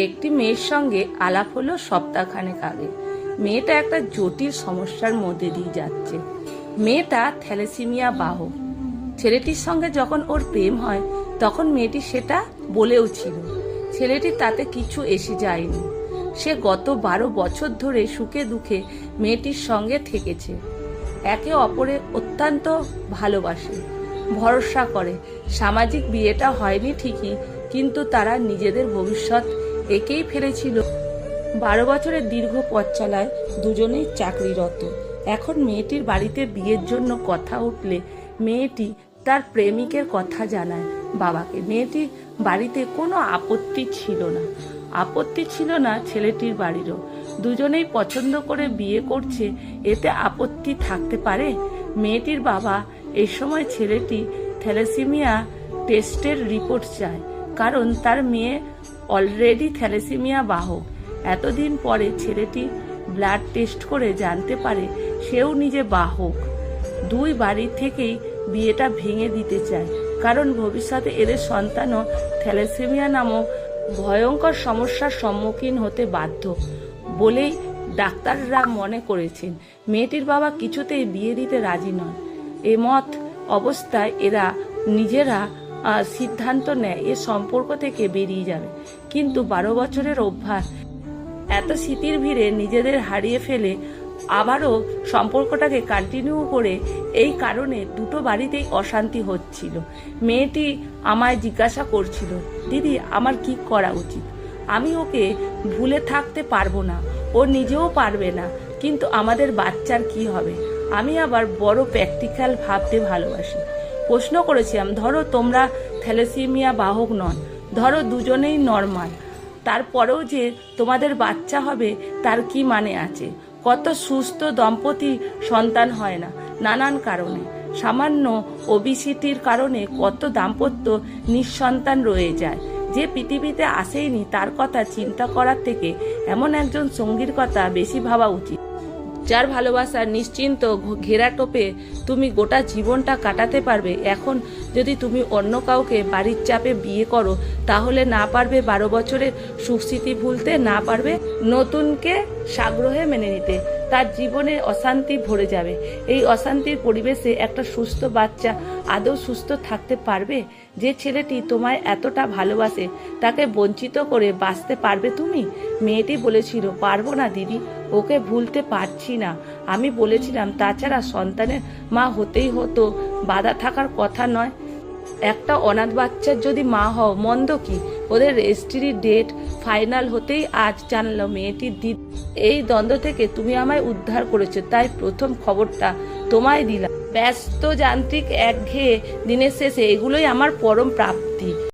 একটি মেয়ের সঙ্গে আলাপ হলো সপ্তাহখানেক আগে। মেয়েটা একটা জটিল সমস্যার মধ্যে দিয়ে যাচ্ছে। মেয়েটা থ্যালাসেমিয়া বাহক। ছেলেটির সঙ্গে যখন ওর প্রেম হয় তখন মেয়েটি সেটা বলেও ছিল। ছেলেটি তাতে কিছু এসে যায়নি। সে গত 12 বছর ধরে সুখে দুঃখে মেয়েটির সঙ্গে থেকেছে। একে অপরে অত্যন্ত ভালোবাসে, ভরসা করে। সামাজিক বিয়েটা হয়নি ঠিকই, কিন্তু তারা নিজেদের ভবিষ্যৎ একেই ফেলেছিল। 12 বছরের দীর্ঘ পথ চলায় দুজনেই চাকরিরত। এখন মেয়েটির বাড়িতে বিয়ের জন্য কথা উঠলে মেয়েটি তার প্রেমিকের কথা জানায় বাবাকে। মেয়েটির বাড়িতে কোনো আপত্তি ছিল না ছেলেটির বাড়িরও। দুজনেই পছন্দ করে বিয়ে করছে, এতে আপত্তি থাকতে পারে? মেয়েটির বাবা এই সময় ছেলেটি থ্যালাসেমিয়া টেস্টের রিপোর্ট চায়, কারণ তার মেয়ে অলরেডি থ্যালাসেমিয়া বাহক। এতদিন পরে ছেলেটি ব্লাড টেস্ট করে জানতে পারে সেও নিজে বাহক। দুই বাড়ি থেকেই বিয়েটা ভেঙে দিতে চায়, কারণ ভবিষ্যতে এদের সন্তানও থ্যালাসেমিয়া নামক ভয়ঙ্কর সমস্যার সম্মুখীন হতে বাধ্য বলেই ডাক্তাররা মনে করেছেন। মেয়েটির বাবা কিছুতেই বিয়ে দিতে রাজি নন। এমত অবস্থায় এরা নিজেরা সিদ্ধান্ত নেয় এ সম্পর্ক থেকে বেরিয়ে যাবে। কিন্তু 12 বছরের অভ্যাস এত স্মৃতির ভিড়ে নিজেদের হারিয়ে ফেলে আবারও সম্পর্কটাকে কন্টিনিউ করে। এই কারণে দুটো বাড়িতেই অশান্তি হচ্ছিল। মেয়েটি আমায় জিজ্ঞাসা করছিল, দিদি আমার কি করা উচিত? আমি ওকে ভুলে থাকতে পারবো না, ও নিজেও পারবে না, কিন্তু আমাদের বাচ্চার কি হবে? আমি আবার বড় প্র্যাকটিক্যাল ভাবতে ভালোবাসি। প্রশ্ন করেছিলাম, ধরো তোমরা থ্যালাসেমিয়া বাহক নন, ধরো দুজনেই নর্মাল, তারপরেও যে তোমাদের বাচ্চা হবে তার কি মানে আছে? কত সুস্থ দম্পতি সন্তান হয় না নানান কারণে। সামান্য ওবিসিটির কারণে কত দাম্পত্য নিঃসন্তান রয়ে যায়। যে পৃথিবীতে আসেইনি তার কথা চিন্তা করার থেকে এমন একজন সঙ্গীর কথা বেশি ভাবা উচিত, যার ভালোবাসার নিশ্চিন্ত ঘেরাটোপে তুমি গোটা জীবনটা কাটাতে পারবে। এখন যদি তুমি অন্য কাউকে বাড়ির চাপে বিয়ে করো, তাহলে না পারবে 12 বছরের সুস্মৃতি ভুলতে, না পারবে নতুনকে সাগ্রহে মেনে নিতে। তার জীবনে অশান্তি ভরে যাবে। এই অশান্তির পরিবেশে একটা সুস্থ বাচ্চা আদৌ সুস্থ থাকতে পারবে? যে ছেলেটি তোমায় এতটা ভালোবাসে তাকে বঞ্চিত করে বাঁচতে পারবে তুমি? মেয়েটি বলেছিল, পারবো না দিদি, ওকে ভুলতে পারছি না। আমি বলেছিলাম, তাছাড়া সন্তানের মা হতেই হতো, বাধা থাকার কথা নয়। একটা অনাথ বাচ্চার যদি মা হও মন্দ কি? ওদের রেজিস্ট্রি ডেট ফাইনাল হতেই আজ জানলো মেয়েটির দিদি। এই দ্বন্দ্ব থেকে তুমি আমায় উদ্ধার করেছো, তাই প্রথম খবরটা তোমায় দিলাম। ব্যস্ত যান্ত্রিক একঘেয়ে দিনের শেষে এগুলোই আমার পরম প্রাপ্তি।